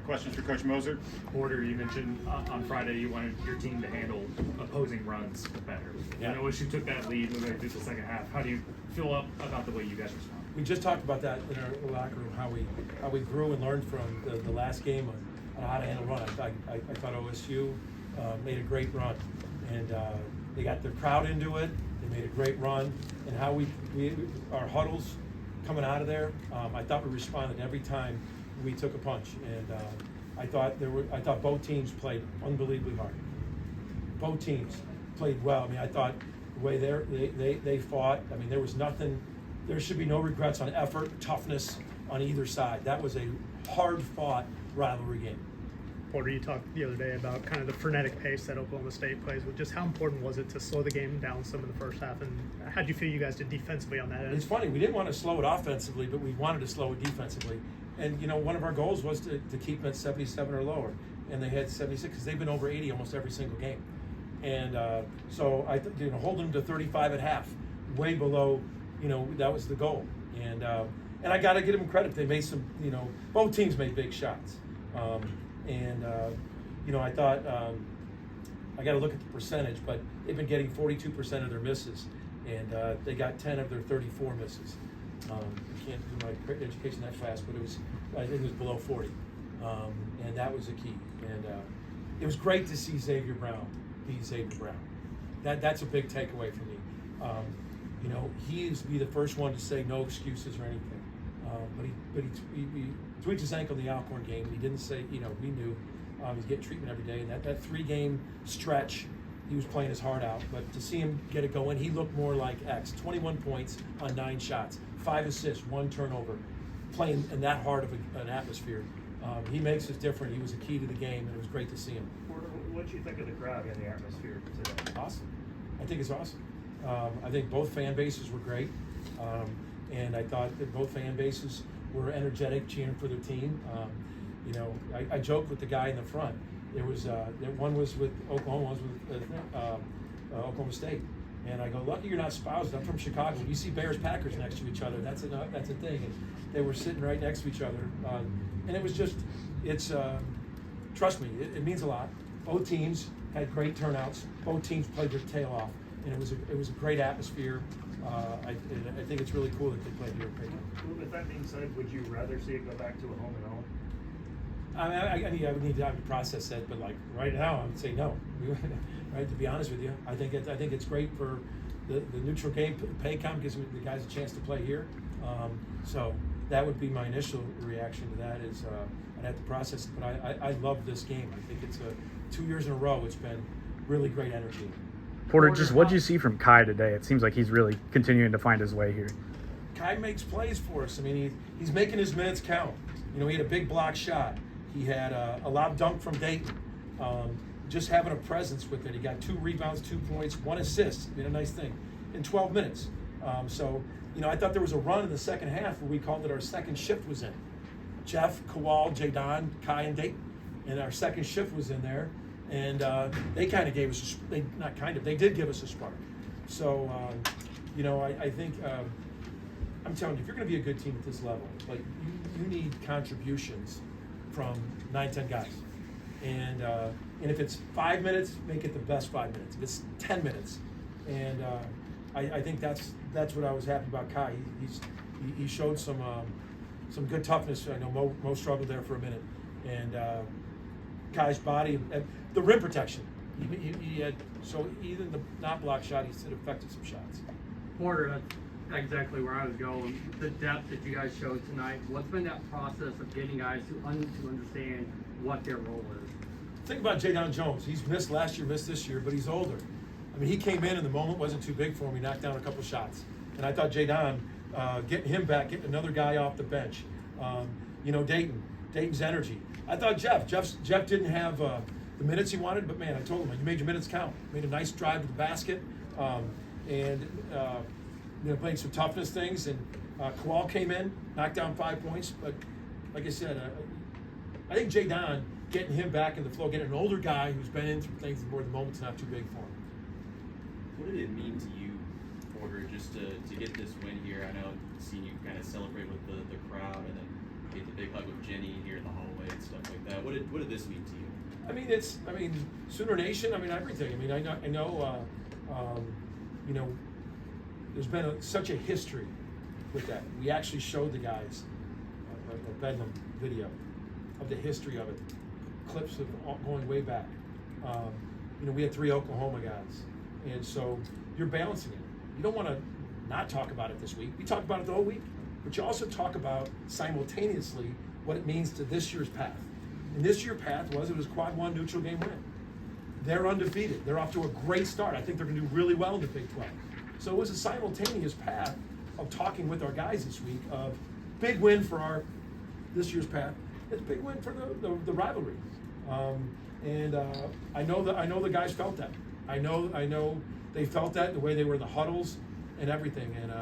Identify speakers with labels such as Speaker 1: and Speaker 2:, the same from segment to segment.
Speaker 1: questions for Coach Moser.
Speaker 2: Porter, you mentioned on Friday you wanted your team to handle opposing runs better.
Speaker 3: Yeah.
Speaker 2: I know OSU took that lead moving through the second half. How do you feel about the way you guys respond?
Speaker 3: We just talked about that in our locker room, how we grew and learned from the last game on how to handle run. I thought OSU made a great run, and they got their crowd into it. They made a great run, and how we our huddles coming out of there. I thought we responded every time we took a punch, and I thought both teams played unbelievably hard. Both teams played well. I mean, I thought the way they fought. I mean, there was nothing. There should be no regrets on effort, toughness on either side. That was a hard-fought rivalry game.
Speaker 4: Porter, you talked the other day about kind of the frenetic pace that Oklahoma State plays with. Just how important was it to slow the game down some in the first half, and how do you feel you guys did defensively on that end?
Speaker 3: It's funny, we didn't want to slow it offensively, but we wanted to slow it defensively. And, you know, one of our goals was to keep them at 77 or lower, and they had 76 because they've been over 80 almost every single game. And so hold them to 35 at half, way below, that was the goal. And I got to give them credit. They made some, both teams made big shots. I thought I got to look at the percentage, but they've been getting 42% of their misses, and they got 10 of their 34 misses. I can't do my education that fast, but I think it was below 40, and that was the key. And it was great to see Xzayvier Brown be Xzayvier Brown. That's a big takeaway for me. He used to be the first one to say no excuses or anything, but he tweaked his ankle in the Alcorn game. He didn't say, we knew he's getting treatment every day. And that 3-game stretch, he was playing his heart out. But to see him get it going, he looked more like X. 21 points on 9 shots, 5 assists, 1 turnover, playing in that hard of an atmosphere. He makes us different. He was a key to the game, and it was great to see him.
Speaker 2: What do you think of the crowd and the atmosphere today?
Speaker 3: Awesome. I think it's awesome. I think both fan bases were great, and I thought that both fan bases were energetic, cheering for their team. I joked with the guy in the front. There was one was with Oklahoma, one was with Oklahoma State, and I go, "Lucky you're not spouses. I'm from Chicago. You see Bears Packers next to each other. That's a thing." And they were sitting right next to each other, and it was just, trust me, it means a lot. Both teams had great turnouts. Both teams played their tail off, and it was a great atmosphere. I think it's really cool that they played here at Bedlam.
Speaker 2: With that being said, would you rather see it go back to a home and home?
Speaker 3: I would need to have to process that, but like right now, I would say no. Right, to be honest with you, I think it's great for the neutral game. Paycom gives the guys a chance to play here, so that would be my initial reaction to that. Is I'd have to process it, but I love this game. I think it's 2 years in a row. It's been really great energy.
Speaker 5: Porter, just what did you see from Kai today? It seems like he's really continuing to find his way here.
Speaker 3: Kai makes plays for us. I mean, he's making his minutes count. He had a big block shot. He had a lob dunk from Dayton. Just having a presence with it. He got 2 rebounds, 2 points, 1 assist. A nice thing in 12 minutes. I thought there was a run in the second half where we called it our second shift was in. Jeff, Kowal, Jadon, Kai, and Dayton. And our second shift was in there. And they kind of gave us, they did give us a spark. So, I think, I'm telling you, if you're going to be a good team at this level, like you need contributions from 9-10 guys. And if it's 5 minutes, make it the best 5 minutes. If it's 10 minutes. And I think that's what I was happy about Kai. He showed some good toughness. I know Mo struggled there for a minute. And Kai's body, the rim protection. He had, so even the not block shot, he said affected some shots.
Speaker 6: Porter, that's exactly where I was going. The depth that you guys showed tonight, what's been that process of getting guys to understand what their role is?
Speaker 3: Think about Jadon Jones. He's missed last year, missed this year, but he's older. I mean, he came in and the moment wasn't too big for him. He knocked down a couple shots. And I thought Jadon, getting him back, getting another guy off the bench. Dayton's energy. I thought Jeff didn't have the minutes he wanted, but man, I told him, you made your minutes count. Made a nice drive to the basket, playing some toughness things. And Kowal came in, knocked down 5 points. But like I said, I think Jadon, getting him back in the flow, getting an older guy who's been in through things where the moment's not too big for him.
Speaker 7: What did it mean to you, Porter, just to get this win here? I know seeing you kind of celebrate with the crowd, and then get the big hug with Jenny here in the hallway and stuff like that. What did this mean to you?
Speaker 3: I mean, Sooner Nation. I mean, everything. I mean, I know. You know, there's been such a history with that. We actually showed the guys a Bedlam video of the history of it, clips of going way back. You know, we had 3 Oklahoma guys, and so you're balancing it. You don't want to not talk about it this week. We talk about it the whole week, but you also talk about simultaneously what it means to this year's path. And this year's path it was quad 1 neutral game win. They're undefeated. They're off to a great start. I think they're going to do really well in the Big 12. So it was a simultaneous path of talking with our guys this week of big win for this year's path. It's a big win for the rivalry. I know the guys felt that. I know they felt that the way they were in the huddles and everything. And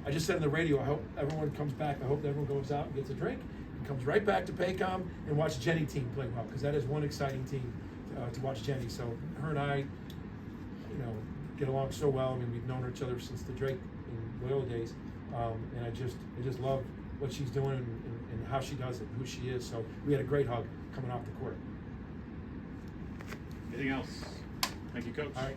Speaker 3: I just said on the radio, I hope everyone comes back. I hope everyone goes out and gets a drink and comes right back to Paycom and watch Jenny team play well, because that is one exciting team to watch Jenny. So her and I, you know, get along so well. I mean, we've known each other since the Drake and Loyola days, and I just love what she's doing and how she does it, who she is. So we had a great hug coming off the court.
Speaker 1: Anything else? Thank you, Coach.
Speaker 3: All right.